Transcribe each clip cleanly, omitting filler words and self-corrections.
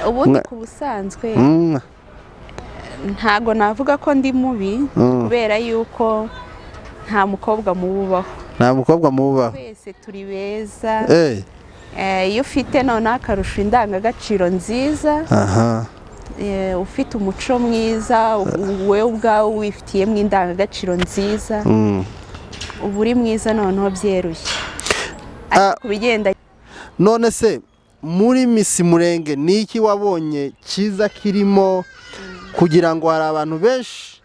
ubundi ku busanzwe ntago navuga ko ndi mubi kubera yuko nta mukobwa mububaho twese turi beza iyo ufite none akarusha indangagaciro nziza ufite umuco mwiza wowe ubwawe wifitiyemo indangagaciro nziza uba uri mwiza noneho byeruye ku bigenda none se muri Miss Murenge ni iki wabonye cyiza kirimo kugira ngo hari abantu benshi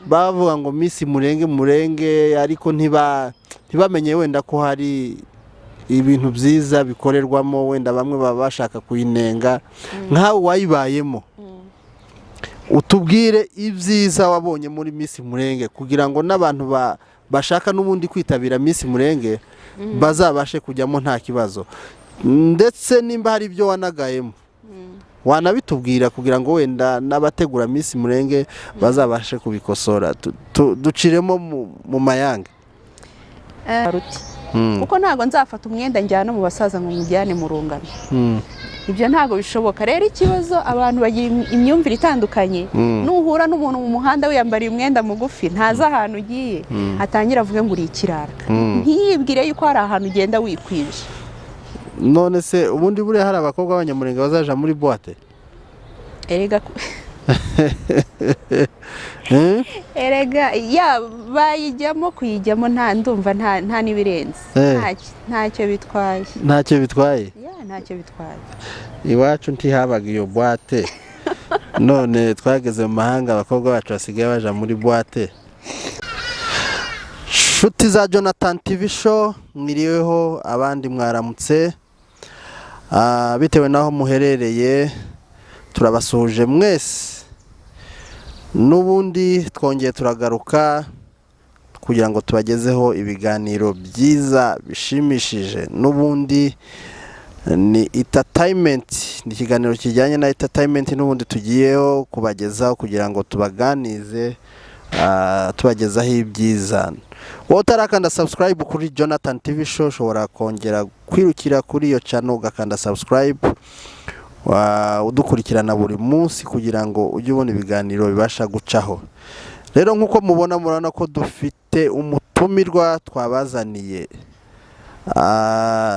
bavuga ngo Miss Murenge ariko ntibamenye wenda ko hari ibintu byiza bikorerwamo wenda bamwe baba bashaka kuyinenga nkawe wayibayemo utubwire ibyiza wabonye muri Miss Murenge kugira ngo n'abantu bashaka n'ubundi kwitabira Miss Murenge bazabashe kujyamo nta kibazo ndetse nimba hari ibyo wanagayemo wanabitubwira kugira ngo wenda n'abategura Miss Murenge bazabashe kubikosora duciremo mu mayange kuko ntago nzafata umwenda njyana mu basaza ngo mujyane mu rungano ibyo ntago bishoboka rero ikibazo abantu bagira imyumvire itandukanye nuhura n'umuntu mu muhanda wiyambariye umwenda mugufi ntazi ahantu ugiye atangira avuge ngo uri ikirara ntiyibwire yuko hari ahantu ugenda wikwije none se ubundi buriya hari abakobwa b'abanyamurenge bazaja muri boîte erega ya bayijyamo kuyijyamo ndumva nta nibirenze ntacyo bitwaye ntacyo bitwaye iwacu ntihabaga iyo boîte none twageze mu mahanga abakobwa bacu basigaye baja muri boîte Shuti za Jonathan TV show mwiriweho abandi mwaramutse bitewe naho muherereye turabasuhuje mwese n'ubundi twongeye turagaruka kugira ngo tubagezeho ibiganiro byiza bishimishije n'ubundi ni entertainment ni ikiganiro kijyanye na entertainment n'ubundi tugiyeho kubagezaho kugira ngo tubaganize tubagezaho ibyiza wowe utarakanda subscribe kuri Jonathan TV show ushobora kongera kwirukira kuri iyo channel ugakanda subscribe udukurikirana buri munsi kugira ngo ujye ubona ibiganiro bibasha gucaho rero nkuko murabona ko dufite umutumirwa twabazaniye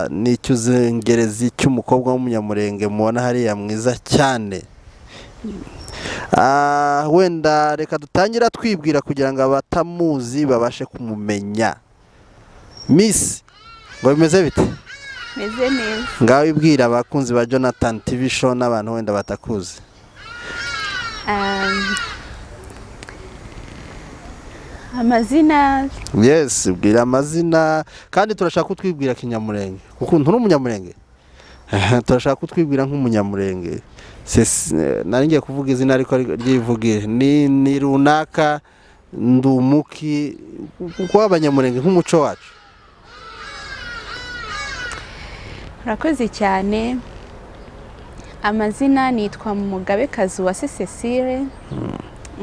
ni icyuzengerezi cy'umukobwa w'umunyamurenge mubona hariya mwiza cyane wenda reka dutangira twibwira kugira ngo abatamuzi babashe kumumenya Miss ngo bimeze bite meze neza ngaho ibwira abakunzi ba Jonathan TV show n'abantu wenda batakuzi amazina yes bwira amazina kandi turashaka kutwibwira kinyamurenge kuko nturi umunyamurenge turashaka kutwibwira nk'umunyamurenge nari ngiye kuvuga izina ariko ryivugire ni runaka ndumuki kuko abanyamurenge nk'umuco wacu urakoze cyane amazina nitwa Mugabekazi wa Cecile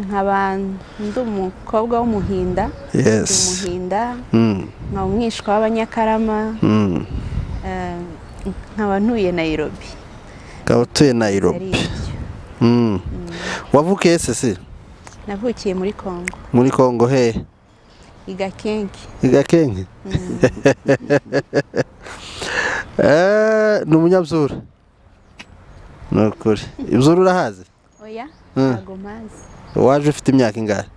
nkaba ndi umukobwa w'umuhinda umuhinda nkaba umwishwa w'abanyakarama nkaba ntuye Nairobi wavukiye Cecile navukiye muri Kongo he Igakenke ni umunyabyura ni ukuri ibyura urahazi oya ntago mazi waje ufite imyaka ingahe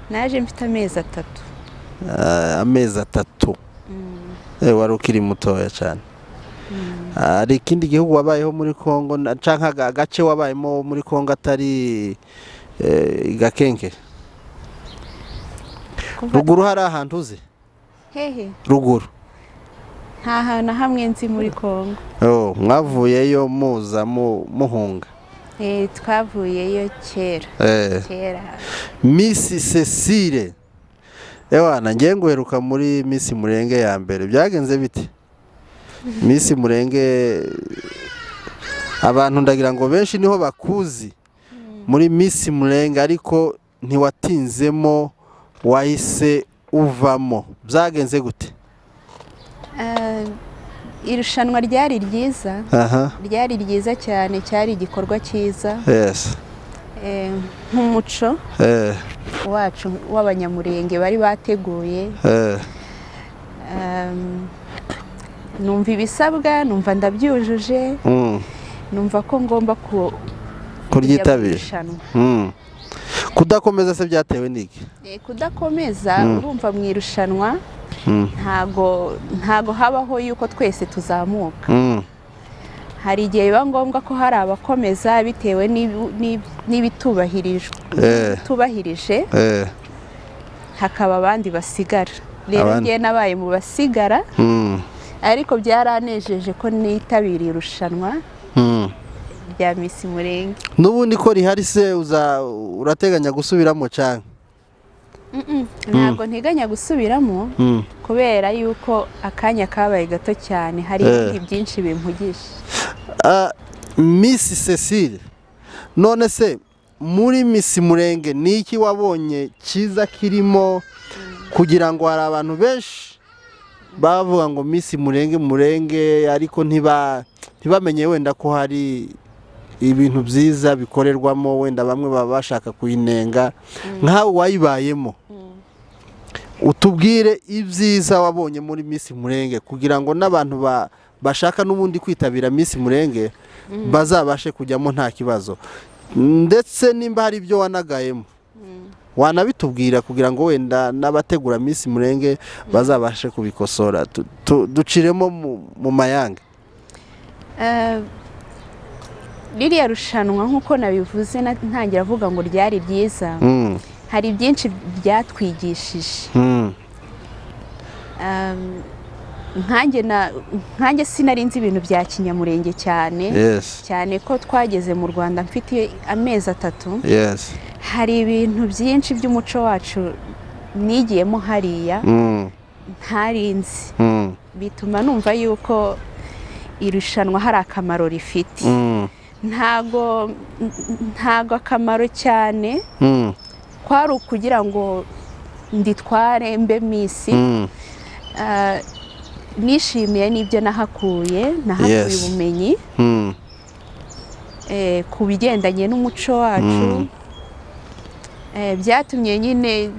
naje mfite amezi 3 amezi 3 wari ukiri mutoya cyane hari ikindi gihugu wabayeho muri Kongo canka agace wabayemo muri Kongo atari Igakenke ruguru hari ahantu uzi hehe ruguru nta hantu hamwe nzi muri Kongo mwavuyeyo muza muhunga twavuyeyo kera Miss Cecile ewana ngiye nguheruka muri Miss Murenge ya mbere byagenze bite Miss Murenge abantu ndagira ngo benshi niho bakuzi muri Miss Murenge ariko ntiwatinzemo wahise uvamo byagenze gute irushanwa ryari ryiza. Ryari ryiza cyane, cyari igikorwa cyiza. Yes. Nk'umuco wacu w'abanyamurenge bari bateguye. Numva ibisabwa, numva ndabyujuje. Numva ko ngomba kuryitabira. Kudakomeza se byatewe n'iki? Kudakomeza urumva mu irushanwa ntago habaho yuko twese tuzamuka. Hari igihe biba ngombwa ko hari abakomeza bitewe n'ibitubahirije, hakaba abandi basigara. Rero ngiye nabaye mu basigara, ariko byaranejeje ko nitabiriye irushanwa rya Miss Murenge. N'ubundi ko rihari se urateganya gusubiramo cyane? Ntabwo nteganya gusubiramo kubera yuko akanya kabaye gato cyane, hari ibindi byinshi bimpugisha. Miss Cecile, none se muri Miss Murenge ni iki wabonye cyiza kirimo, kugira ngo hari abantu benshi bavuga ngo Miss Murenge ariko ntibamenye wenda ko hari ibintu byiza bikorerwamo, wenda bamwe baba bashaka kuyinenga. Nkawe wayibayemo, utubwire ibyiza wabonye muri Miss Murenge kugira ngo n'abantu bashaka n'ubundi kwitabira Miss Murenge bazabashe kujyamo nta kibazo, ndetse nimba hari ibyo wanagayemo wanabitubwira kugira ngo wenda n'abategura Miss Murenge bazabashe kubikosora. Duciremo mu mayange. Ririya rushanwa nk'uko nabivuze ntangira avuga ngo ryari ryiza, hari byinshi byatwigishije. Nkanjye sinari nzi ibintu bya kinyamurenge cyane ko twageze mu Rwanda mfite amezi 3. Hari ibintu byinshi by'umuco wacu nigiyemo hariya ntarinzi, bituma numva yuko irushanwa hari akamaro rifite. Ntago akamaro cyane kwari ukugira ngo nditware mbe Miss. Nishimiye n'ibyo nahakuye ubumenyi ku bigendanye n'umuco wacu. Byatumye nyine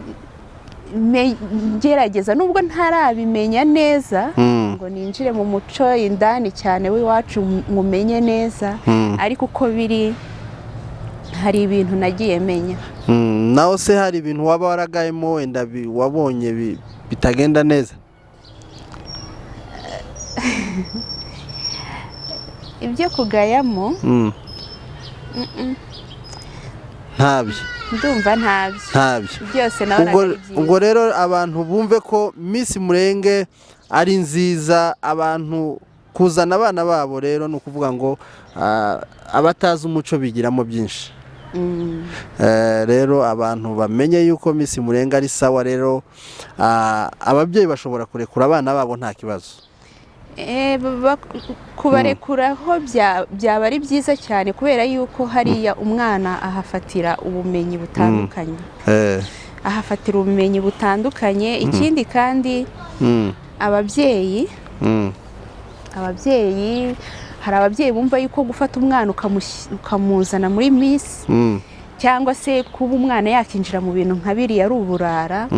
gerageza, nubwo ntarabimenya neza ngo ninjire mu muco indani cyane w'iwacu mumenye neza, ariko uko biri hari ibintu nagiye menya. Naho se hari ibintu waba waragayemo wenda wabonye bitagenda neza? Ibyo kugayamo ntabyo. Ndumva ntabyo byose nabonaga. Ubwo rero abantu bumve ko Miss Murenge ari nziza, abantu kuzana abana babo rero ni ukuvuga ngo abatazi umuco bigiramo byinshi. Rero abantu bamenye yuko Miss Murenge ari sawa. Rero ababyeyi bashobora kurekura abana babo nta kibazo. Kubarekuraho byaba ari byiza cyane, kubera yuko hariya umwana ahafatira ubumenyi butandukanye. Ikindi kandi ababyeyi hari ababyeyi bumva yuko gufata umwana ukamuzana muri Miss cyangwa se kuba umwana yakinjira mu bintu nka biriya ari uburara.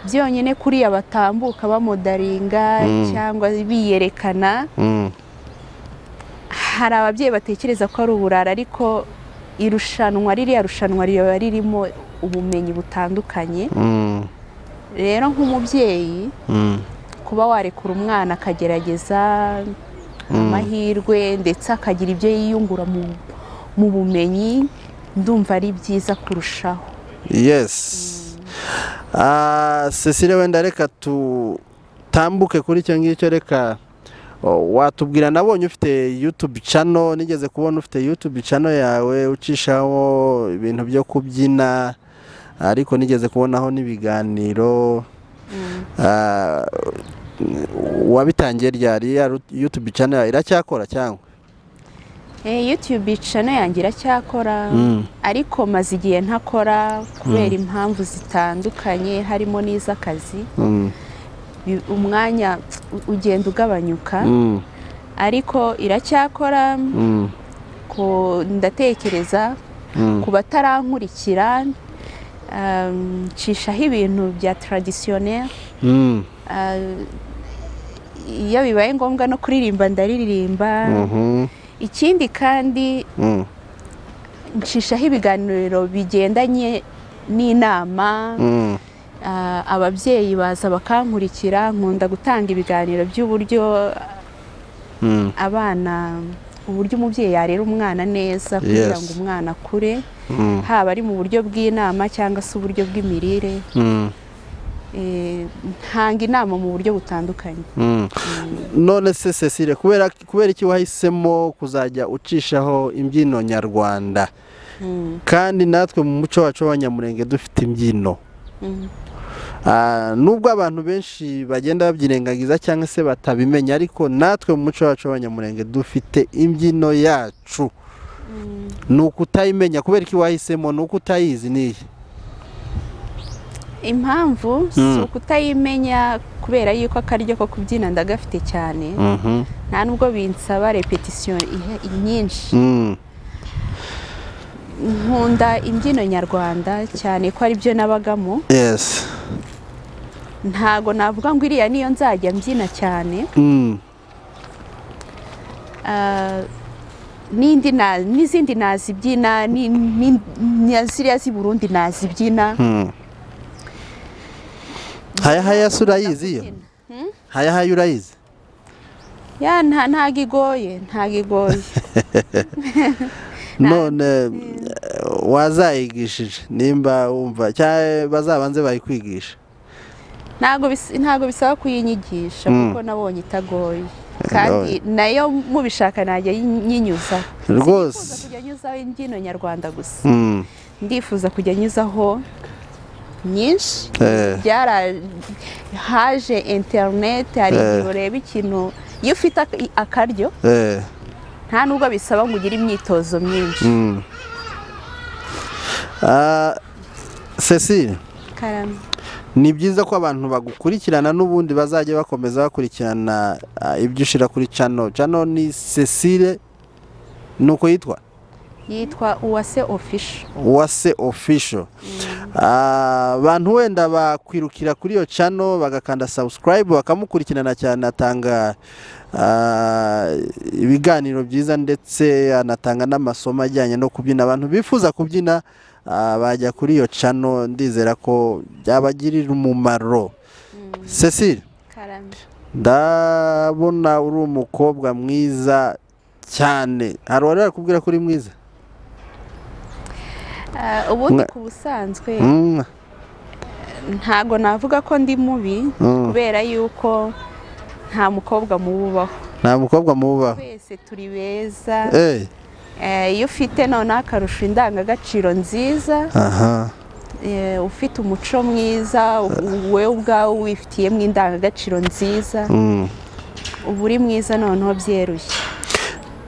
Byonyine kuriya batambuka bamodaringa cyangwa biyerekana, hari ababyeyi batekereza ko ari uburara, ariko ririya rushanwa riba ririmo ubumenyi butandukanye. Rero nk'umubyeyi kuba warekura umwana akagerageza amahirwe ndetse akagira ibyo yiyungura mu bumenyi, ndumva ari byiza kurushaho. Cecile, wenda reka tutambuke kuri icyo ngicyo. Reka watubwira, nabonye ufite YouTube channel, nigeze kubona ufite YouTube channel yawe ucishaho ibintu byo kubyina, ariko nigeze kubonaho n'ibiganiro. Wabitangiye ryari? YouTube channel iracyakora cyangwa? YouTube channel yanjye iracyakora, ariko maze igihe ntakora kubera impamvu zitandukanye harimo n'iz'akazi. umwanya ugenda ugabanyuka ariko iracyakora ndatekereza ku batarankurikira nshishaho ibintu bya traditionnel iyo bibaye ngombwa no kuririmba ndaririmba ikindi kandi nshishaho ibiganiro bigendanye n'inama ababyeyi baza bakankurikira nkunda gutanga ibiganiro by'uburyo abana uburyo umubyeyi yarera umwana neza kugira ngo umwana akure haba ari mu buryo bw'inama cyangwa se uburyo bw'imirire ntanga inama mu buryo butandukanye. None se Cecile kubera iki wahisemo kuzajya ucishaho imbyino nyarwanda kandi natwe mu muco wacu w'Abanyamurenge dufite imbyino nubwo abantu benshi bagenda babyirengagiza cyangwa se batabimenya ariko natwe mu muco wacu w'Abanyamurenge dufite imbyino yacu ni ukutayimenya kubera iki wahisemo ni ukutayizi niyi impamvu si ukutayimenya kubera yuko akaryo ko kubyina ndagafite cyane nta nubwo binsaba repetition nyinshi nkunda imbyino nyarwanda cyane ko ari byo nabagamo ntago navuga ngo iriya niyo nzajya mbyina cyane n'izindi nazibyina ziriya z'i Burundi nazibyina haya urayizi yo haya urayizi ntago igoye none wazayigishije nimba wumva cyangwa bazabanze bayikwigisha ntago bisaba kuyinyigisha kuko nabonye itagoye kandi nayo mubishaka najya nyinyuza rwose kujya nyuzaho imbyino nyarwanda gusa ndifuza kujya nyuzaho nyinshi haje interineti hari igihe ureba ikintu iyo ufite akaryo nta nubwo bisaba ngo ugire imyitozo myinshi. Cecile ni byiza ko abantu bagukurikirana n'ubundi bazajya bakomeza bakurikirana ibyo ushira kuri channel ni Cecile nuko yitwa Uwase official abantu wenda bakwirukira kuri iyo channel bagakanda subscribe bakamukurikirana cyane atanga ibiganiro byiza ndetse anatanga n'amasomo ajyanye no kubyina abantu bifuza kubyina bajya kuri iyo channel ndizera ko byabagirira umumaro. Cecile ndabona uri umukobwa mwiza cyane hari uwari kubwira ko uri mwiza ubundi ku busanzwe ntago navuga ko ndi mubi kubera yuko nta mukobwa mububaho twese turi beza iyo ufite noneho akarusho indangagaciro nziza ufite umuco mwiza wowe ubwawe wifitiyemo indangagaciro nziza uba uri mwiza noneho byeruye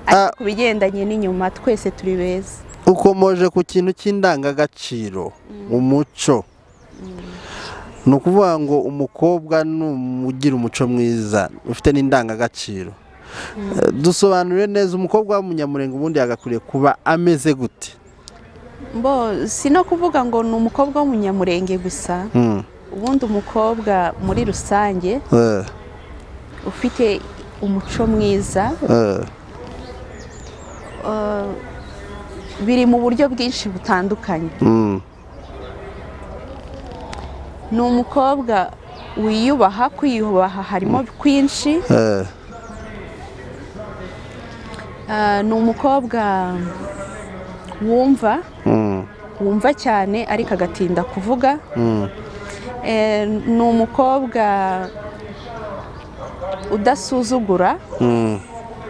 ariko ku bigendanye n'inyuma twese turi beza ukomoje ku kintu cy'indangagaciro umuco ni ukuvuga ngo umukobwa ugira umuco mwiza ufite n'indangagaciro dusobanurire neza umukobwa w'umunyamurenge ubundi yagakwiriye kuba ameze gute si no kuvuga ngo ni umukobwa w'umunyamurenge gusa ubundi umukobwa muri rusange ufite umuco mwiza biri mu buryo bwinshi butandukanye ni umukobwa wiyubaha kwiyubaha harimo kwinshi ni umukobwa wumva cyane ariko agatinda kuvuga ni umukobwa udasuzugura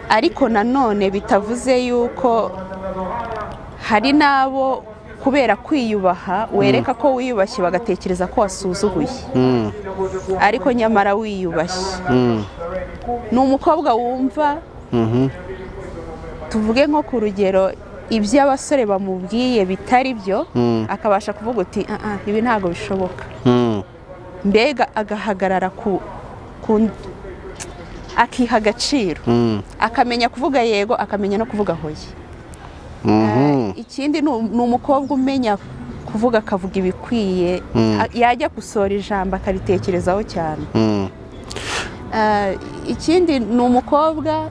ariko nanone bitavuze yuko hari n'abo kubera kwiyubaha wereka ko wiyubashye bagatekereza ko wasuzuguye ariko nyamara wiyubashye ni umukobwa wumva tuvuge nko ku rugero ibyo abasore bamubwiye bitari byo akabasha kuvuga uti ibi ntabwo bishoboka mbega agahagarara akiha agaciro akamenya kuvuga yego akamenya no kuvuga hoya. Ikindi ni umukobwa umenya kuvuga akavuga ibikwiye yajya gusora ijambo akaritekerezaho cyane. Ikindi ni umukobwa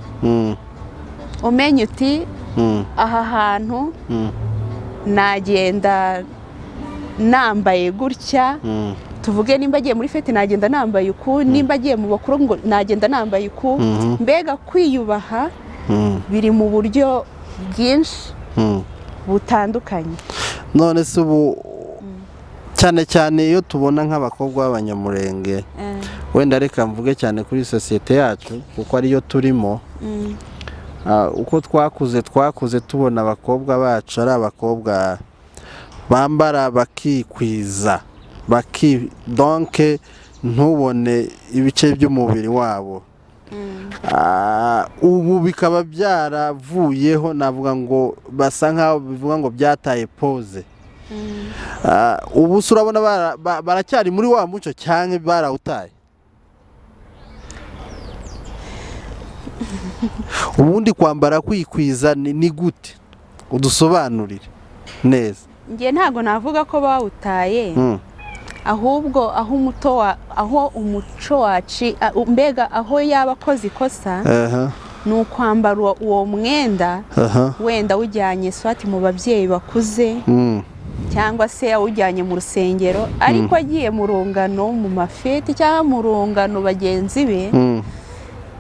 umenya uti aha hantu nagenda nambaye gutya, tuvuge nimba agiye muri fete nagenda nambaye uku, nimba agiye mu bakuru ngo nagenda nambaye uku. Mbega kwiyubaha biri mu buryo bwinshi butandukanye. None se ubu cyane cyane iyo tubona nk'abakobwa b'abanyamurenge, wenda reka mvuge cyane kuri sosiyete yacu kuko ariyo turimo, uko twakuze tubona abakobwa bacu ari abakobwa bambara bakikwiza, donke ntubone ibice by'umubiri wabo. Ubu bikaba byaravuyeho, navuga ngo basa nkaho bivuga ngo byataye pose. Ubu urabona baracyari muri wa muco cyane barawutaye. Ubundi kwambara kwikwiza ni gute? Udusobanurire neza. Ngiye ntago navuga ko bawutaye, ahubwo aho umuco waci, mbega aho yaba akoze ikosa ni ukwambara uwo mwenda wenda ujyanye swati mu babyeyi bakuze cyangwa se awujyanye mu rusengero, ariko agiye mu rungano mu mafeti cyangwa mu rungano bagenzi be.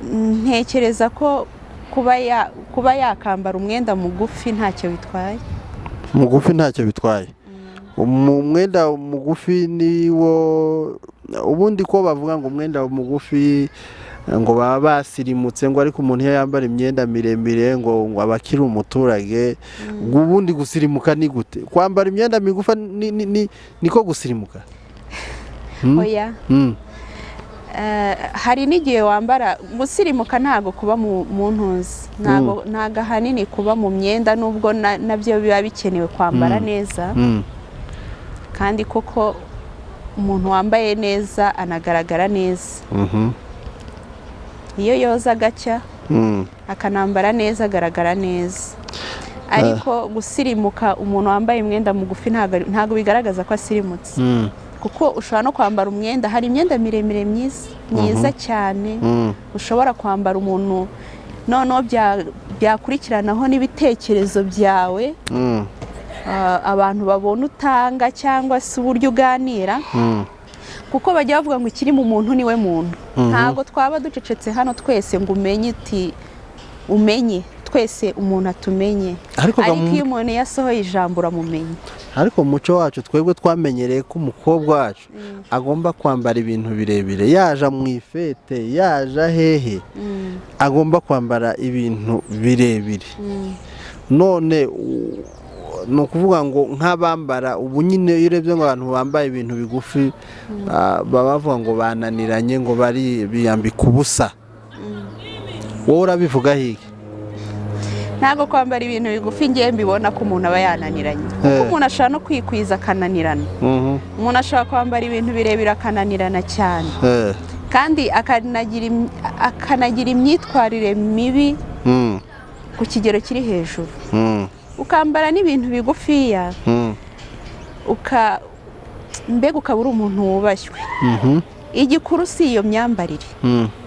Ntekereza ko kuba yakambara umwenda mugufi ntacyo bitwaye. Mugufi ntacyo bitwaye. Umwenda mugufi niwo ubundi ko bavuga ngo umwenda mugufi ngo baba basirimutse, ngo ariko umuntu yambara imyenda miremire ngo abakiri umuturage. Ubundi gusirimuka ni gute? Kwambara imyenda migufa niko gusirimuka? Oya. Hari n'igihe wambara gusirimuka ntago kuba mu ntuzi, ntago ahanini kuba mu myenda, nubwo nabyo biba bikenewe kwambara neza. Kandi koko umuntu wambaye neza anagaragara neza. Iyo yoza agacya akanambara neza agaragara neza. Ariko gusirimuka umuntu wambaye umwenda mugufi ntago bigaragaza ko asirimutse. Kuko ushobora no kwambara umwenda, hari imyenda miremire myiza cyane ushobora kwambara umuntu noneho byakurikiranaho n'ibitekerezo byawe, abantu babona utanga cyangwa se uburyo uganira. Kuko bajya bavuga ngo ikiri mu muntu niwe muntu. Ntago twaba ducecetse hano twese ngo umenye twese umuntu atumenye, ariko iyo umuntu yasohoye ijambo uramumenye. Ariko mu muco wacu twebwe twamenyereye ko umukobwa wacu agomba kwambara ibintu birebire, yaje mu ifete, yaje hehe, agomba kwambara ibintu birebire. None ni ukuvuga ngo nk'abambara ubu nyine iyo urebye ngo abantu bambaye ibintu bigufi baba bavuga ngo bananiranye, ngo biyambika ubusa. Wowe urabivuga hiki? Ntago kwambara ibintu bigufi ngiye mbibona ko umuntu aba yananiranye, kuko umuntu ashaka no kwikwiza akananirana. Umuntu ashaka kwambara ibintu birebire akananirana cyane, kandi akanagira imyitwarire mibi ku kigero kiri hejuru. Ukambara n'ibintu bigufiya mbega ukaba uri umuntu wubashywe. Igikuru si iyo myambarire,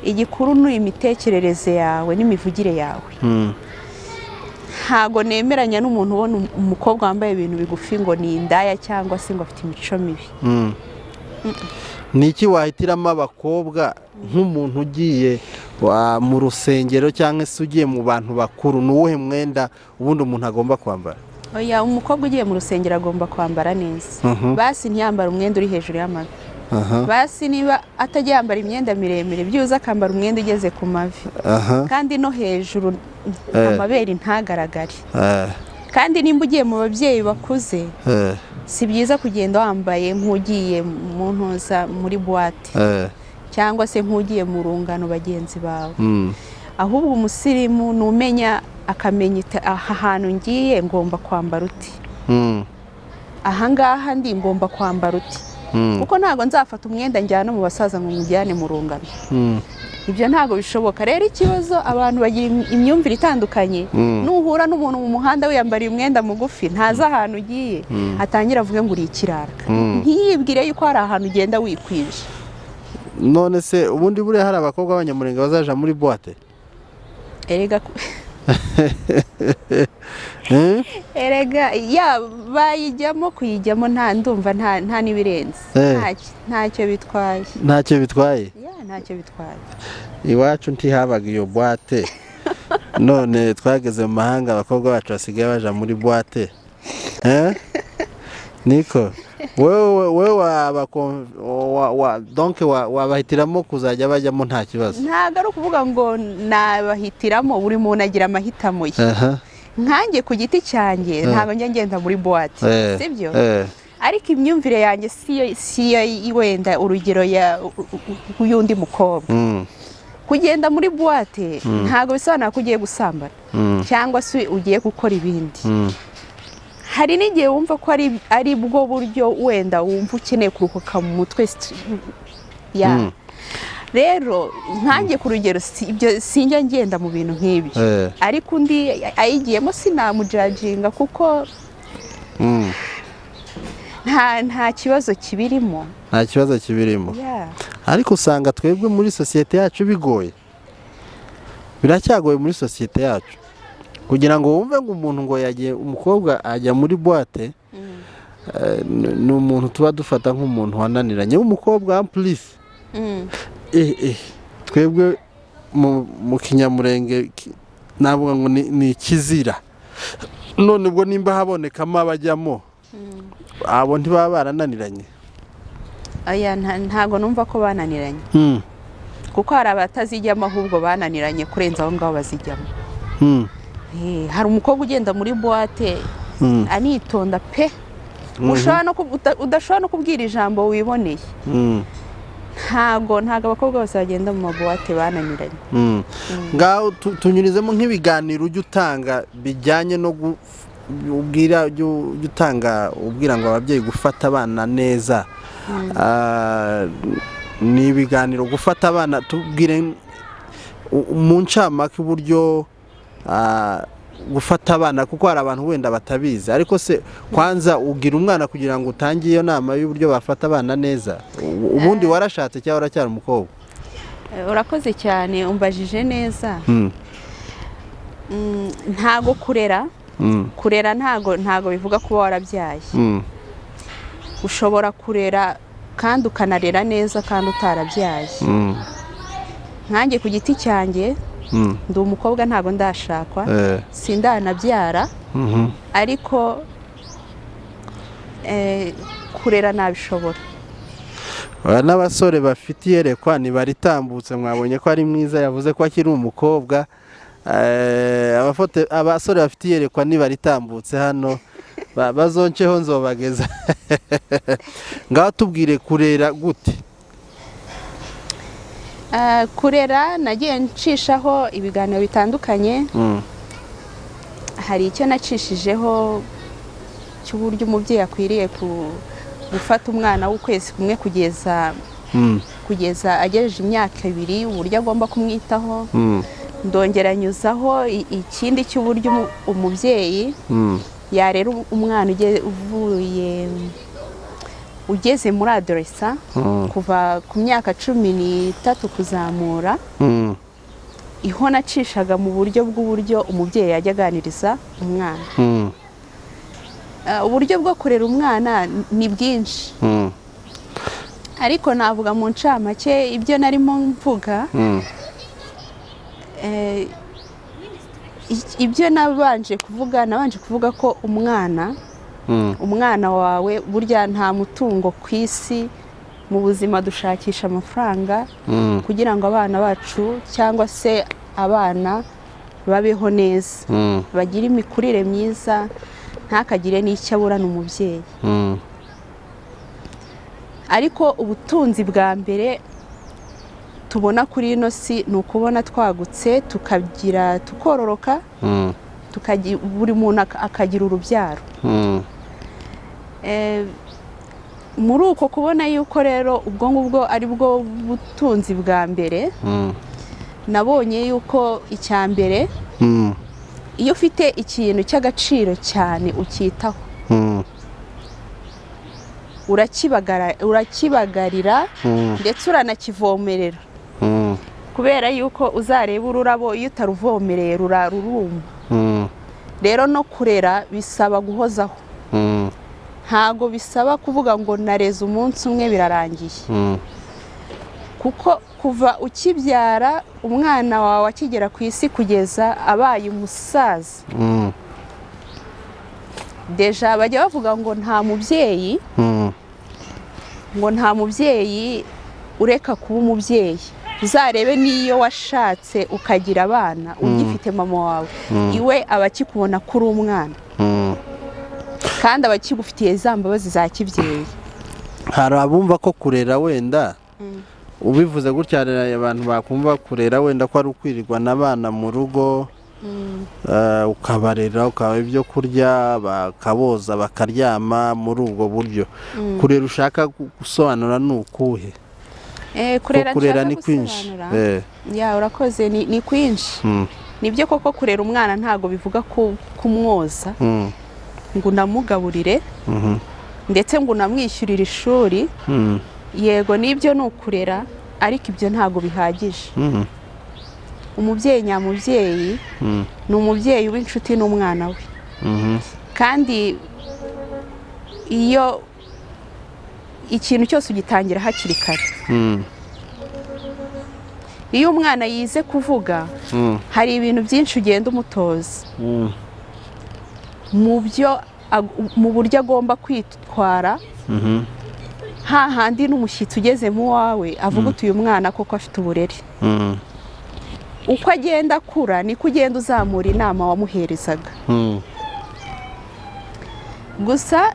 igikuru ni imitekerereze yawe n'imivugire yawe. Ntago nemeranya n'umuntu ubona umukobwa wambaye ibintu bigufi ngo ni indaya cyangwa se ngo afite imico mibi. Ni iki wahitiramo abakobwa nk'umuntu ugiye mu rusengero cyangwa se ugiye mu bantu bakuru? Ni uwuhe mwenda ubundi umuntu agomba kwambara? Oya, umukobwa ugiye mu rusengero agomba kwambara neza. Basi ntiyambara umwenda uri hejuru y'amavi. Basi niba atajya yambara imyenda miremire, byuza akambara umwenda ugeze ku mavi, kandi no hejuru amabere ntagaragare. Kandi nimba ugiye mu babyeyi bakuze, si byiza kugenda wambaye nk'ugiye mu ntuza muri buwate cyangwa se nk'ugiye mu rungano bagenzi bawe. Ahubwo umusirimu numenya akamenya aha hantu ngiye ngomba kwambara uti, aha ngaha ndi ngomba kwambara uti. kuko ntabwo nzafata umwenda njyana mu basaza ngo mujyane mu rungano. Ibyo ntabwo bishoboka. Rero ikibazo abantu bagira imyumvire itandukanye, nuhura n'umuntu mu muhanda wiyambariye umwenda mugufi ntazi ahantu ugiye, atangira avuge ngo uri ikirara, ntiyibwire yuko hari ahantu ugenda wikwije. None se ubundi buriya hari abakobwa b'Abanyamurenge bazaja muri boîte? Erega ya bayijyamo kuyijyamo ndumva nta nibirenze, ntacyo bitwaye. Ntacyo bitwaye? Ntacyo bitwaye. Iwacu ntihabaga iyo boîte, none twageze mu mahanga abakobwa bacu basigaye baja muri boîte. Niko wewe donc wabahitiramo kuzajya bajyamo nta kibazo? Ntabwo ari ukuvuga ngo nabahitiramo, buri muntu agira amahitamo ye. Nkanjye ku giti cyanjye ntabwo njya ngenda muri boîte, sibyo? Ariko imyumvire yanjye siyo wenda urugero y'undi mukobwa. Kugenda muri boîte ntabwo bisobanura ko ugiye gusambana cyangwa se ugiye gukora ibindi. Hari n'igihe wumva ko ari bwo buryo wenda wumva ukeneye kuruhuka mu mutwe. Rero nkanjye ku rugero ibyo sinjya ngenda mu bintu nk'ibyo, ariko undi ayigiyemo sinamujajinga kuko nta kibazo kibirimo. Nta kibazo kibirimo. Ariko usanga twebwe muri sosiyete yacu bigoye, biracyagoye muri sosiyete yacu kugira ngo wumve ngo umuntu ngo yagiye umukobwa ajya muri boîte, ni umuntu tuba dufata nk'umuntu wananiranye w'umukobwa plus. Twebwe mu Kinyamurenge navuga ngo ni kizira. None ubwo nimba habonekamo abajyamo, abo ntibaba barananiranye? Ntabwo numva ko bananiranye, kuko hari abatazijyamo ahubwo bananiranye kurenza aho ngaho bazijyamo. Hari umukobwa ugenda muri boîte anitonda pe, udashobora no kubwira ijambo wiboneye. Ntabwo abakobwa bose bagenda mu maboîte bananiranye. Ngaho tunyurizemo nk'ibiganiro ujya utanga bijyanye no ubwira ngo ababyeyi gufata abana neza. Ni ibiganiro gufata abana, tubwire mu ncamake uburyo gufata abana, kuko hari abantu wenda batabizi. Ariko se kwanza ugira umwana kugira ngo utange iyo nama y'uburyo bafata abana neza, ubundi warashatse cyangwa uracyari umukobwa? Urakoze cyane, umbajije neza. Ntago kurera ntago bivuga kuba warabyaye. Ushobora kurera kandi ukanarera neza kandi utarabyaye. Nkanjye ku giti cyanjye ndi umukobwa, ntago ndashakwa, sindanabyara, ariko kurera nabishobora. N'abasore bafite iyerekwa ntibaritambutse, mwabonye ko ari mwiza, yavuze ko akiri umukobwa. Abasore bafite iyerekwa ntibaritambutse hano, bazonceho nzobageza. Ngaho tubwire kurera gute? Kurera nagiye ncishaho ibiganiro bitandukanye. Hari icyo nacishijeho cy'uburyo umubyeyi akwiriye gufata umwana w'ukwezi kumwe kugeza agejeje imyaka 2, uburyo agomba kumwitaho. Ndongera nyuzaho ikindi cy'uburyo umubyeyi yarera umwana ugeze muri adolescence kuva ku myaka 13 kuzamura. Iho nacishaga mu buryo bw'uburyo umubyeyi yajya aganiriza umwana. Uburyo bwo kurera umwana ni bwinshi, ariko navuga mu ncamake ibyo narimo mvuga. Ibyo nabanje kuvuga ko umwana wawe burya nta mutungo ku isi. Mu buzima dushakisha amafaranga kugira ngo abana bacu cyangwa se abana babeho neza, bagire imikurire myiza, ntakagire n'icyo aburana umubyeyi. Ariko ubutunzi bwa mbere tubona kuri ino si ni ukubona twagutse, tukororoka, buri muntu akagira urubyaro. muri uko kubona yuko rero ubwo ngubwo ari bwo butunzi bwa mbere nabonye yuko icya mbere iyo ufite ikintu cy'agaciro cyane ukitaho urakibagarira ndetse uranakivomerera kubera yuko uzareba ururabo iyo utaruvomereye rurarurumba rero no kurera bisaba guhozaho ntago bisaba kuvuga ngo nareze umunsi umwe birarangiye kuko kuva ukibyara umwana wawe akigera ku isi kugeza abaye umusaza deja bajya bavuga ngo nta mubyeyi ureka kuba umubyeyi uzarebe n'iyo washatse ukagira abana ugifite mama wawe iwe aba akikubona kuri umwana kandi aba akigufitiye za mbabazi za kibyeyi. Hari abumva ko kurera wenda ubivuze gutya abantu bakumva kurera wenda ko ari ukwirirwa n'abana mu rugo ukabarera ukaba ibyo kurya bakaboza bakaryama muri ubwo buryo. Kurera ushaka gusobanura ni ukuhe? Kurera ni kwinshi. Urakoze ni kwinshi. Nibyo koko kurera umwana ntago bivuga kumwoza ngo unamugaburire ndetse ngo unamwishyurire ishuri. Yego nibyo ni ukurera ariko ibyo ntago bihagije. Umubyeyi nyamubyeyi ni umubyeyi w'inshuti n'umwana we kandi iyo ikintu cyose ugitangira hakiri kare. Iyo umwana yize kuvuga hari ibintu byinshi ugenda umutoza mu buryo agomba kwitwara hahandi n'umushyitsi ugeze mu wawe avuga uti uyu mwana koko afite uburere. Uko agenda akura niko ugenda uzamura inama wamuherezaga. Gusa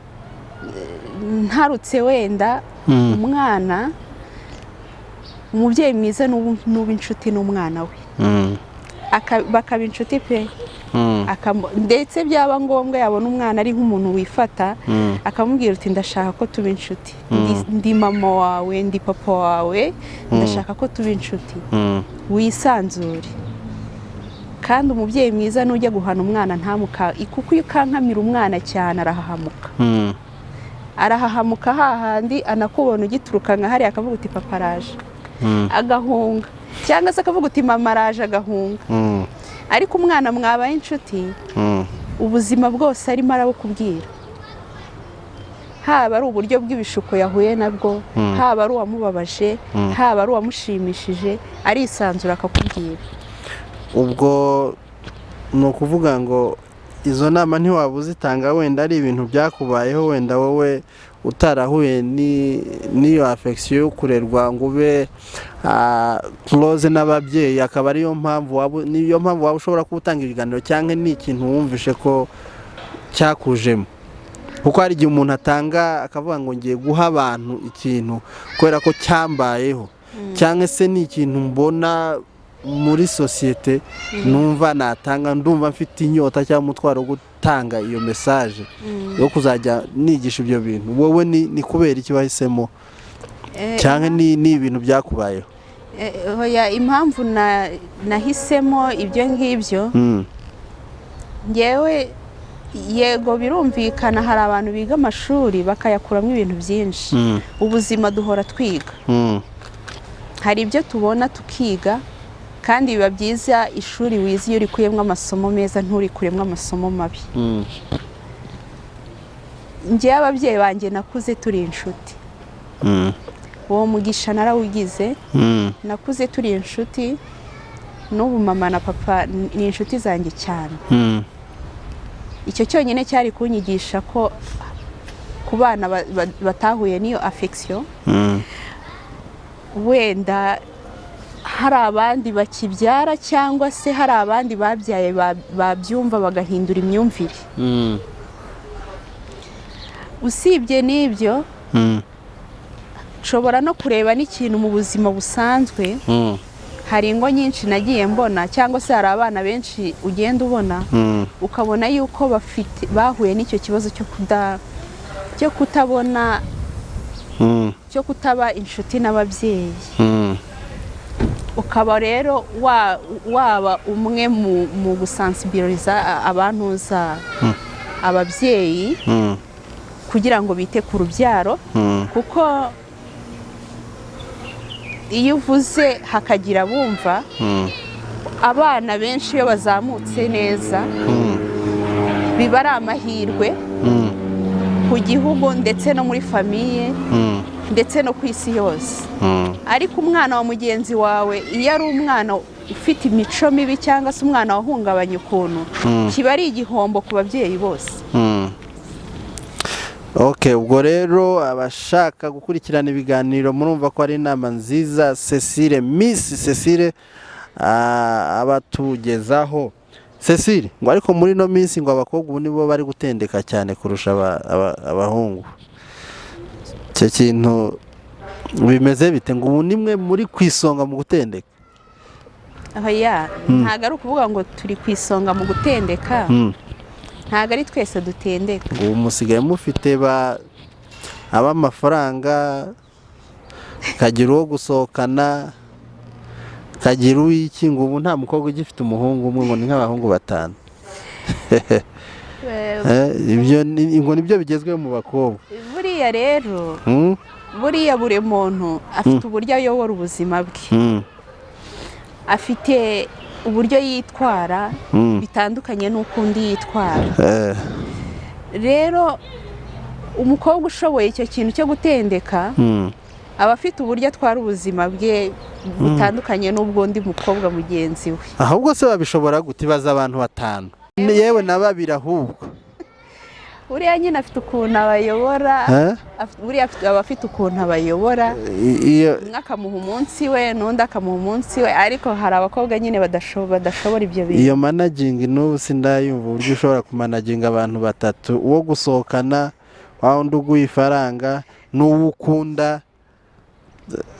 ntarutse wenda umwana umubyeyi mwiza n'uba inshuti n'umwana we bakaba inshuti pe. Ndetse byaba ngombwa yabona umwana ari nk'umuntu wifata akamubwira uti ndashaka ko tuba inshuti, ndi mama wawe ndi papa wawe ndashaka ko tuba inshuti, wisanzure. Kandi umubyeyi mwiza nujya guhana umwana kuko iyo ukankamira umwana cyane arahahamuka hahandi anakubona ugituruka nka hariya akavuga uti papa araje agahunga, cyangwa se akavuga uti mama araje agahunga. Ariko umwana mwabaye inshuti ubuzima bwose arimo arabukubwira, haba ari uburyo bw'ibishuko yahuye nabwo, haba ari uwamubabaje, haba ari uwamushimishije, arisanzura akakubwira. Ubwo ni ukuvuga ngo izo nama ntiwaba uzitanga wenda ari ibintu byakubayeho wenda wowe utarahuye n'iyo affection yo kurerwa ngo ube close n'ababyeyi, akaba ariyo mpamvu waba ushobora gutanga ibiganiro cyangwa ni ikintu wumvishe ko cyakujemo. Kuko hari igihe umuntu atanga akavuga ngo ngiye guha abantu ikintu kubera ko cyambayeho, cyangwa se ni ikintu mbona muri societe numva natanga, ndumva mfite inyota cyangwa umutwaro wo gutanga iyo message yo kuzajya nigisha ibyo bintu. Wowe ni kubera iki wahisemo cyangwa ni ibintu byakubayeho? Impamvu nahisemo ibyo ngibyo ngewe, yego birumvikana hari abantu biga amashuri bakayakuramo ibintu byinshi. Ubuzima duhora twiga, hari ibyo tubona tukiga kandi biba byiza ishuri wize iyo urikuyemo amasomo meza nturikuremo amasomo mabi. Ngewe ababyeyi banjye nakuze turi inshuti, uwo mugisha narawugize, nakuze turi inshuti. N'ubu mama na papa ni inshuti zanjye cyane. Icyo cyonyine cyari kunyigisha ko ku bana batahuye n'iyo affection wenda hari abandi bakibyara cyangwa se hari abandi babyaye babyumva bagahindura imyumvire. Usibye n'ibyo nshobora no kureba n'ikintu mu buzima busanzwe. Hari ingo nyinshi nagiye mbona cyangwa se hari abana benshi ugenda ubona ukabona yuko bahuye n'icyo kibazo cyo kutabona cyo kutaba inshuti n'ababyeyi, ukaba rero waba umwe mu gusansibiliza abantuza ababyeyi kugira ngo bite ku rubyaro, kuko iyo uvuze hakagira bumva, abana benshi iyo bazamutse neza biba ari amahirwe ku gihugu ndetse no muri famiye ndetse no ku isi yose. Ariko umwana wa mugenzi wawe iyo ari umwana ufite imico mibi cyangwa se umwana wahungabanya ukuntu, kiba ari igihombo ku babyeyi bose. Ubwo rero abashaka gukurikirana ibiganiro murumva ko ari inama nziza Cecile, Miss Cecile abatugezaho. Cecile, ngo ariko muri no minsi ngo abakobwa ubu nibo bari gutendeka cyane kurusha abahungu. Icyo kintu bimeze bite? Ngo ubu nimwe muri kwisonga mu gutendeka? Ntabwo ari ukuvuga ngo turi kwisonga mu gutendeka, ntabwo ari twese dutendeka. Ubu musigaye mufite ab'amafaranga, kagira uwo gusohokana, kagira uw'iki, ngo ubu nta mukobwa ugifite umuhungu umwe, ngo ni nk'abahungu 5. Ngo nibyo bigezweho mu bakobwa. Buriya rero, buriya buri muntu afite uburyo ayobora ubuzima bwe, afite uburyo yitwara bitandukanye n'uko undi yitwara. Rero umukobwa ushoboye icyo kintu cyo gutendeka aba afite uburyo atwara ubuzima bwe butandukanye n'ubw'undi mukobwa mugenzi we. Ahubwo se babishobora gutibaza abantu 5 yewe na 2 ahubwo? Uriya nyine afite ukuntu abayobora, aba afite ukuntu abayobora, umwe akamuha umunsi we n'undi akamuha umunsi we, ariko hari abakobwa nyine badashobora ibyo bintu. Iyo managing n'ubu sindayumva uburyo ushobora kumanaginga abantu 3, uwo gusohokana, wa undi uguha ifaranga, n'uwo ukunda.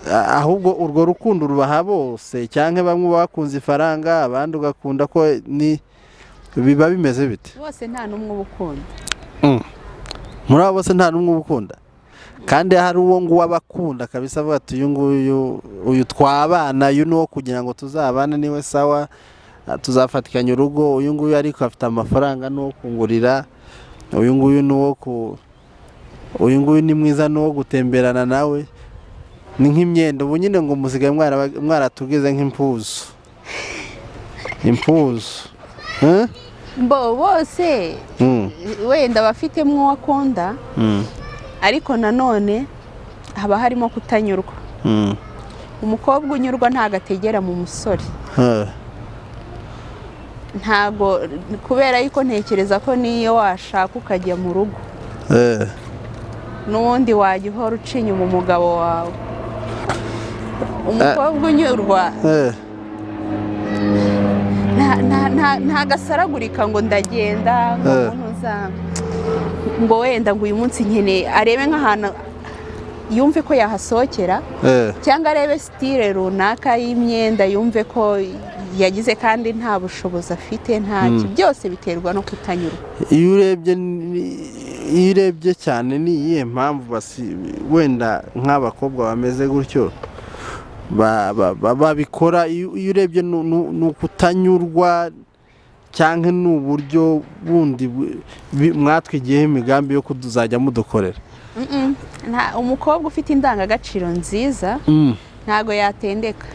Ahubwo urwo rukundo rubaha bose, cyangwa bamwe bakunze ifaranga abandi ugakunda ko biba bimeze bite? Bose nta n'umwe ubukunda. Muri abo bose nta n'umwe ubukunda, kandi hari uwo ngo abakunda kabisa avuga ati uyu twabana, uyu ni uwo kugira ngo tuzabane niwe sawa, tuzafatikanya urugo, uyu nguyu ariko afite amafaranga n'uwo kungurira, uyu nguyu ni mwiza n'uwo gutemberana nawe. Ni nk'imyenda ubu nyine ngo musigaye mwaratugeze nk'impuzu. Bose wenda bafitemo uwo akunda, ariko nanone haba harimo kutanyurwa. Umukobwa unyurwa ntago ategera mu musore. Ntago, kubera yuko ntekereza ko niyo washaka ukajya mu rugo, n'ubundi wajya uhora uca inyuma umugabo wawe. Umukobwa unyurwa ntagasaragurika ngo ndagenda ngo wenda ngo uyu munsi nkeneye, arebe nk'ahantu yumve ko yahasohokera, cyangwa arebe style runaka y'imyenda yumve ko yagize kandi nta bushobozi afite. Byose biterwa no kutanyurwa. Iyo urebye cyane ni iyihe mpamvu wenda nk'abakobwa bameze gutyo babikora? Iyo urebye ni ukutanyurwa, cyangwa ni uburyo bundi mwatwigiyeho imigambi yo kuzajya mudukorera? Umukobwa ufite indangagaciro nziza ntago yatendeka.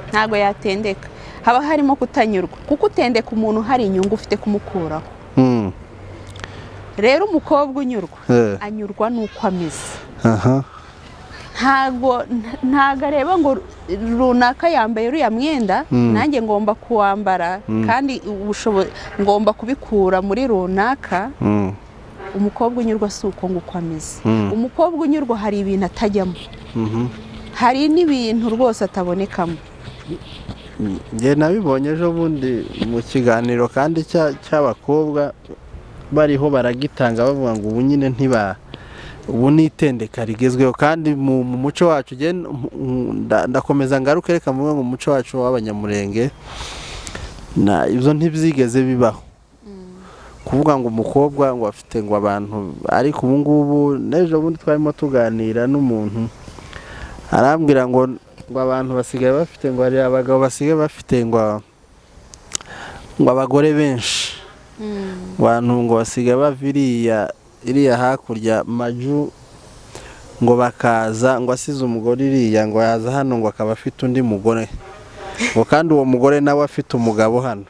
Ntago yatendeka, haba harimo kutanyurwa, kuko utendeka umuntu hari inyungu ufite kumukuraho. Rero umukobwa unyurwa anyurwa n'uko ameze. Ntago areba ngo runaka yambaye uriya mwenda, nanjye ngomba kuwambara, kandi ngomba kubikura muri runaka. Umukobwa unyurwa si uko nguko ameze. Umukobwa unyurwa hari ibintu atajyamo, hari n'ibintu rwose atabonekamo. Njye nabibonye ejo bundi mu kiganiro kandi cy'abakobwa bariho baragitanga bavuga ngo ubu nyine ubu ni itendeka rigezweho, kandi mu muco wacu ndakomeza ngaruke reka mvuge ngo umuco wacu w'abanyamurenge ibyo ntibyigeze bibaho. kuvuga ngo umukobwa ngo afite ngo abantu, ariko ubu ngubu n'ejo bundi twarimo tuganira n'umuntu arambwira ngo abantu basigaye bafite ngo hari abagabo basigaye bafite ngo abagore benshi, abantu ngo basigaye bava iriya hakurya maju ngo bakaza ngo asize umugore iriya ngo yaza hano ngo akaba afite undi mugore ngo kandi uwo mugore nawe afite umugabo hano.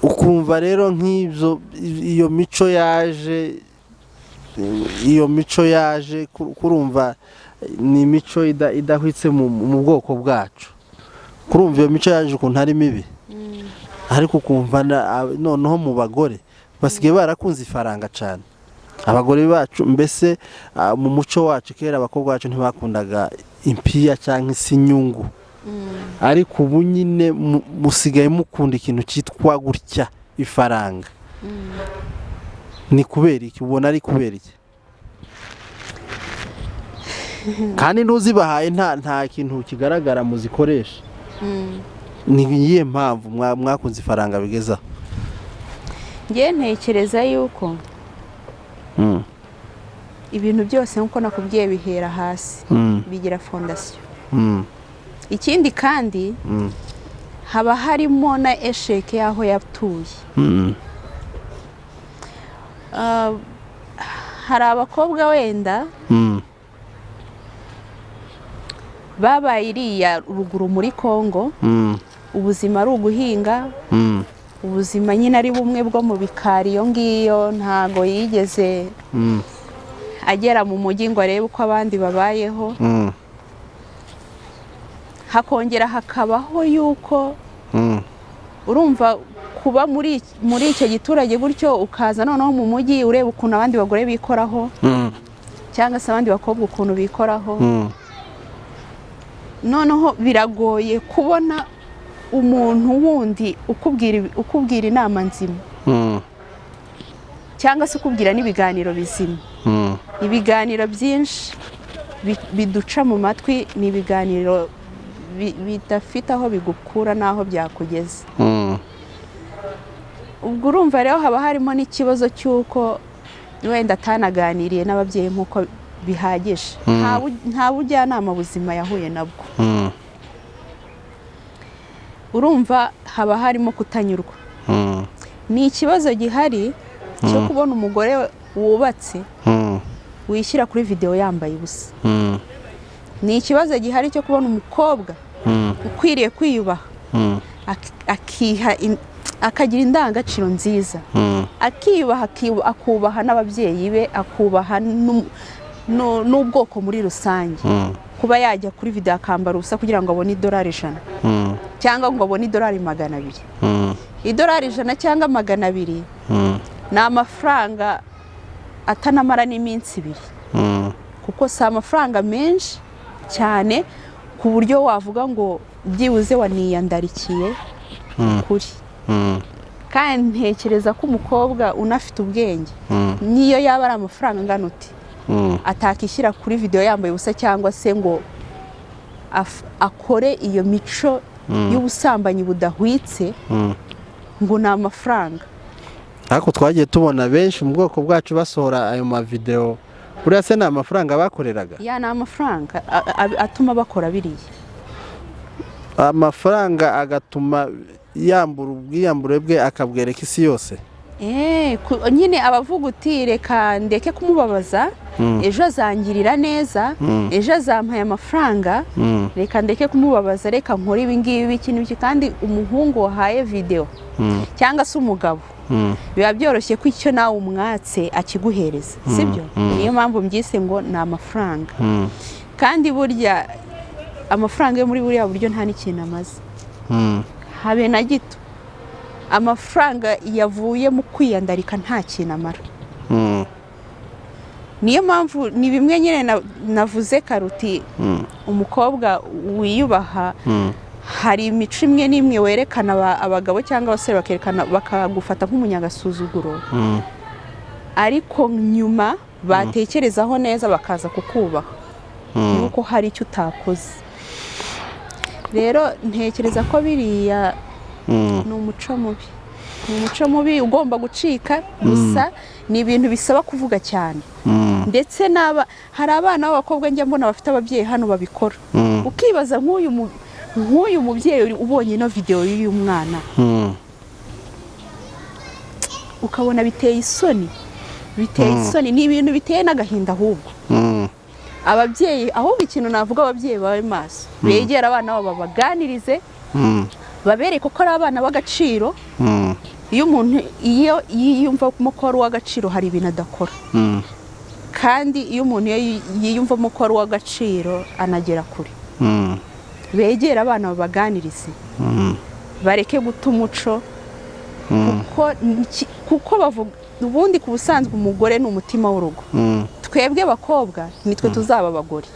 Ukumva rero nk'ibyo iyo mico yaje kurumva ni imico idahwitse mu bwoko bwacu, kurumva iyo mico yaje ukuntu ari mibi, ariko ukumva noneho mu bagore basigaye barakunze ifaranga cyane. Abagore bacu mbese mu muco wacu kera abakobwa bacu ntibakundaga impiya cyangwa se inyungu, ariko ubu nyine musigaye mukunda ikintu cyitwa gutya ifaranga. Ni kubera iki? Ubona ari kubera iki? Kandi n'uzibahaye nta kintu kigaragara muzikoresha. Ni iyihe mpamvu mwakunze ifaranga bigezaho? Ngiye ntekereza yuko ibintu byose nk'uko nakubwiye bihera hasi, bigira fondasiyo. Ikindi kandi haba harimo na esheke y'aho yatuye. Hari abakobwa wenda babaye iriya ruguru muri Kongo, ubuzima ari uguhinga, ubuzima nyine ari bumwe bwo mu bikari iyo ngiyo, ntago yigeze agera mu mujyi ngo arebe uko abandi babayeho. Hakongera hakabaho yuko urumva kuba muri icyo giturage gutyo ukaza noneho mu mujyi ureba ukuntu abandi bagore bikoraho cyangwa se abandi bakobwa ukuntu bikoraho, noneho biragoye kubona umuntu wundi ukubwira inama nzima cyangwa se ukubwira n'ibiganiro bizima. Ibiganiro byinshi biduca mu matwi ni ibiganiro bidafite aho bigukura n'aho byakugeza. Ubwo urumva rero haba harimo n'ikibazo cy'uko wenda atanaganiriye n'ababyeyi nk'uko bihagije, nta bujyanama buzima yahuye nabwo. Urumva haba harimo kutanyurwa. Ni ikibazo gihari cyo kubona umugore wubatse wishyira kuri video yambaye ubusa. Ni ikibazo gihari cyo kubona umukobwa ukwiriye kwiyubaha, akagira indangagaciro nziza, akiyubaha, akubaha n'ababyeyi be, akubaha n'ubwoko muri rusange. Kuba yajya kuri video akambara ubusa kugira ngo abone $100 cyangwa ngo abone $200. $100 cyangwa $200 ni amafaranga atanamara n'iminsi 2, kuko si amafaranga menshi cyane ku buryo wavuga ngo byibuze waniyandarikiye kuri. Kandi ntekereza ko umukobwa unafite ubwenge niyo yaba ari amafaranga angana uti atakishyira kuri video yambaye ubusa cyangwa se ngo akore iyo mico y'ubusambanyi budahwitse ngo ni amafaranga. Ariko twagiye tubona benshi mu bwoko bwacu basohora ayo mavideo, buriya se ni amafaranga bakoreraga? Ya, ni amafaranga atuma bakora biriya. Amafaranga agatuma yambura ubwiyambure bwe akabwereka isi yose. Nyine abavuga uti reka ndeke kumubabaza, ejo azangirira neza, ejo azampaye amafaranga, reka ndeke kumubabaza, reka nkore ibi ngibi iki n'iki. Kandi umuhungu wahaye video cyangwa se umugabo biba byoroshye ko icyo nawe umwatse akiguhereza, sibyo? Niyo mpamvu mbyise ngo ni amafaranga. Kandi burya amafaranga yo muri buriya buryo nta n'ikintu amaze, habe na gito. Amafaranga yavuye mu kwiyandarika nta kintu amara. Niyo mpamvu ni bimwe nyine navuze karuti, umukobwa wiyubaha hari imico imwe n'imwe werekana abagabo cyangwa abasore bakerekana bakagufata nk'umunyagasuzuguro, ariko nyuma batekerezaho neza bakaza kukubaha nuko hari icyo utakoze. Rero ntekereza ko biriya ni umuco mubi. ni umuco mubi ugomba gucika gusa ni ibintu bisaba kuvuga cyane ndetse hari abana b'abakobwa njya mbona bafite ababyeyi hano babikora ukibaza nk'uyu mubyeyi ubonye ino video y'uyu mwana ukabona biteye isoni ni ibintu biteye n'agahinda ahubwo ababyeyi ahubwo ikintu navuga ababyeyi babe maso begera abana babo babaganirize babereke ko ari abana b'agaciro iyo umuntu yiyumvamo ko ari uw'agaciro hari ibintu adakora kandi iyo umuntu yiyumvamo ko ari uw'agaciro anagera kure begera abana babaganirize bareke guta umuco kuko bavuga ubundi ku busanzwe umugore ni umutima w'urugo twebwe bakobwa nitwe tuzaba abagore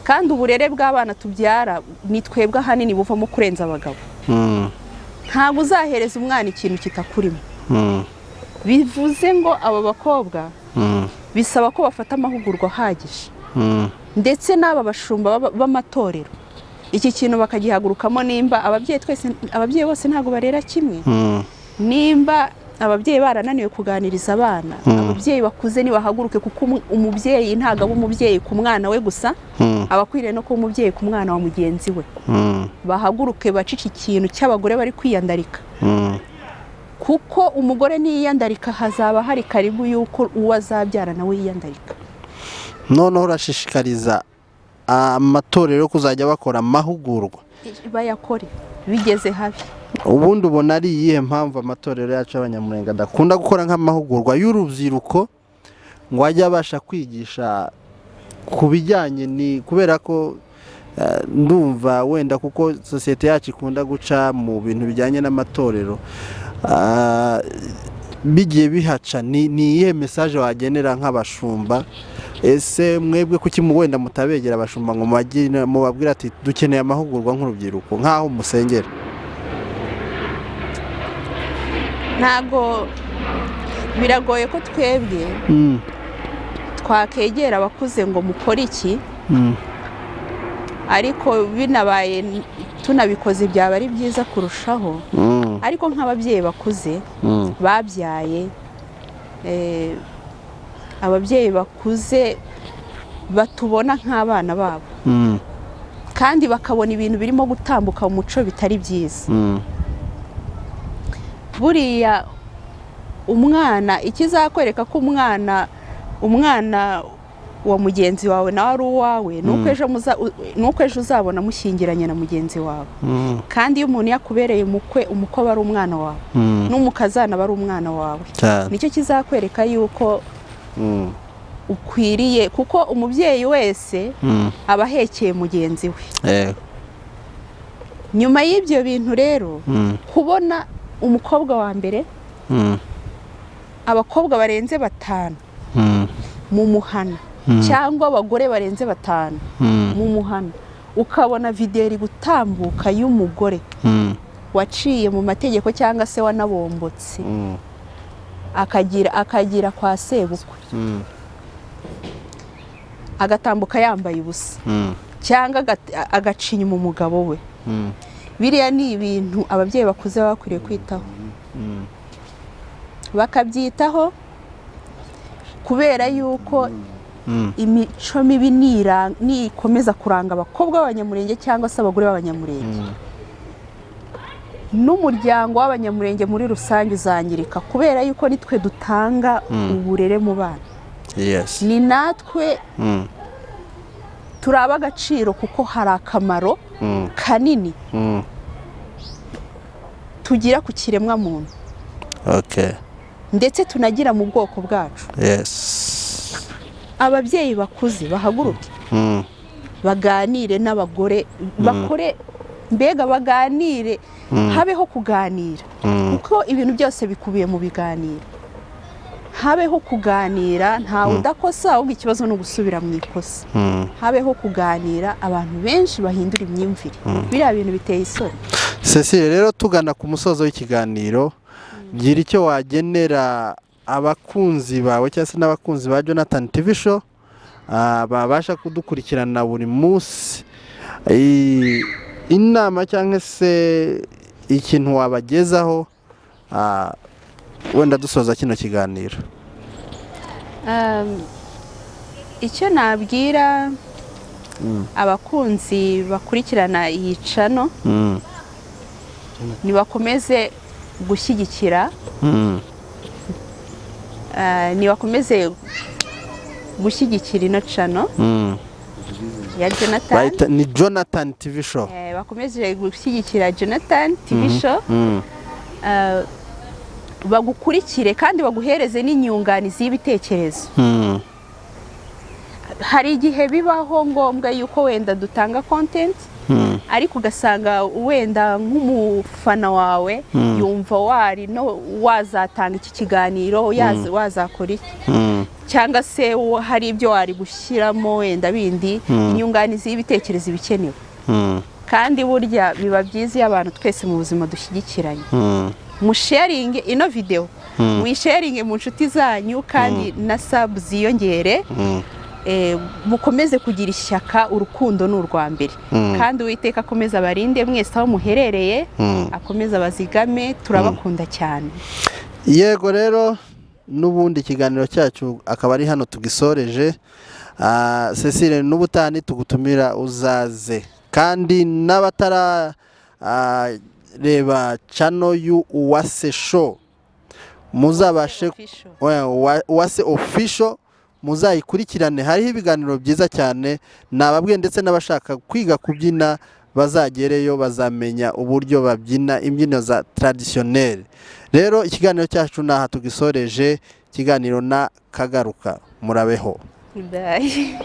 kandi uburere bw'abana tubyara ni twebwe ahanini buvamo kurenza abagabo ntabwo uzahereza umwana ikintu kitakurimo bivuze ngo aba bakobwa bisaba ko bafata amahugurwa ahagije ndetse n'aba bashumba b'amatorero iki kintu bakagihagurukamo nimba ababyeyi bose ntabwo barera kimwe nimba ababyeyi barananiwe kuganiriza abana ababyeyi bakuze nibahaguruke kuko umubyeyi ntabwo aba umubyeyi ku mwana we gusa aba akwiriye no kuba umubyeyi ku mwana wa mugenzi we bahaguruke bacice ikintu cy'abagore bari kwiyandarika kuko umugore niyiyandarika hazaba hari karibu yuko uwo azabyara nawe yiyandarika noneho urashishikariza amatorero kuzajya bakora amahugurwa bayakore bigeze habi ubundi ubona ari iyihe mpamvu amatorero yacu y'Abanyamurenge adakunda gukora nk'amahugurwa y'urubyiruko ngo ajye abasha kwigisha ku bijyanye ni kubera ko ndumva wenda kuko sosiyete yacu ikunda guca mu bintu bijyanye n'amatorero bigiye bihaca ni iyihe mesaje wagenera nk'abashumba ese mwebwe kuki wenda mutabegera abashumba ngo mubabwire ati dukeneye amahugurwa nk'urubyiruko nk'aho musengera ntago biragoye ko twebwe twakegera abakuze ngo mukore iki ariko binabaye tunabikoze byaba ari byiza kurushaho ariko nk'ababyeyi bakuze babyaye ababyeyi bakuze batubona nk'abana babo kandi bakabona ibintu birimo gutambuka mu muco bitari byiza buriya umwana ikizakwereka ko umwana wa mugenzi wawe nawe ari uwawe nuko ejo uzabona mushyingiranye na mugenzi wawe kandi iyo umuntu yakubereye umukwe aba ari umwana wawe n'umukazana aba ari umwana wawe nicyo kizakwereka yuko ukwiriye kuko umubyeyi wese aba ahekeye mugenzi we nyuma y'ibyo bintu rero kubona umukobwa wa mbere abakobwa barenze 5 mu muhana cyangwa abagore barenze 5 mu muhana ukabona video iri gutambuka y'umugore waciye mu mategeko cyangwa se wanabombotse akagira kwa sebukwe agatambuka yambaye ubusa cyangwa agacinya mu mugabo we biriya ni ibintu ababyeyi bakuze bakwiriye kwitaho bakabyitaho kubera yuko imico mibi nikomeza kuranga abakobwa b'Abanyamurenge cyangwa se abagore b'Abanyamurenge n'umuryango w'Abanyamurenge muri rusange uzangirika kubera yuko nitwe dutanga uburere mu bana ni natwe turaba agaciro kuko hari akamaro kanini tugira ku kiremwa muntu ndetse tunagira mu bwoko bwacu ababyeyi bakuze bahaguruke baganire n'abagore bakore mbega baganire habeho kuganira kuko ibintu byose bikubiye mu biganiro habeho kuganira ntawe udakosa ahubwo ikibazo no gusubira mu ikosa habeho kuganira abantu benshi bahindura imyumvire biriya bintu biteye isoni Cecile rero tugana ku musozo w'ikiganiro gira icyo wagenera abakunzi bawe cyangwa se n'abakunzi ba Jonathan TV show babasha kudukurikirana buri munsi inama cyangwa se ikintu wabagezaho wenda dusoza kino kiganiro. Icyo nabwira abakunzi bakurikirana iyi cano nibakomeze gushyigikira ino cano ya Jonathan. Ni Jonathan TV show. Bakomeje gushyigikira Jonathan TV show. Bagukurikire kandi baguhereze n'inyunganizi y'ibitekerezo. Hari igihe bibaho ngombwa yuko wenda dutanga content ariko ugasanga wenda nk'umufana wawe yumva wazatanga iki kiganiro wazakora iki cyangwa se hari ibyo wari gushyiramo wenda bindi inyunganizi y'ibitekerezo bikenewe. Kandi burya biba byiza iyo abantu twese mu buzima dushyigikiranye. Musharinge ino video, muyisharinge mu nshuti zanyu kandi na sub ziyongere. Mukomeze kugira ishyaka, urukundo n'urwa mbere. Kandi Uwiteka akomeza abarinde mwese aho muherereye, akomeza abazigame, turabakunda cyane. Yego rero n'ubundi ikiganiro cyacu akaba ari hano tugisoreje. Cecile, n'ubutani tugutumira uzaze, kandi n'abatara reba channel y'Uwase show muzabashe Uwase official muzayikurikirane. Hariho ibiganiro byiza cyane, nababwiye ndetse n'abashaka kwiga kubyina bazagereyo bazamenya uburyo babyina imbyino za traditionnel. Rero ikiganiro cyacu naha tugisoreje, ikiganiro na kagaruka, murabeho. Bye.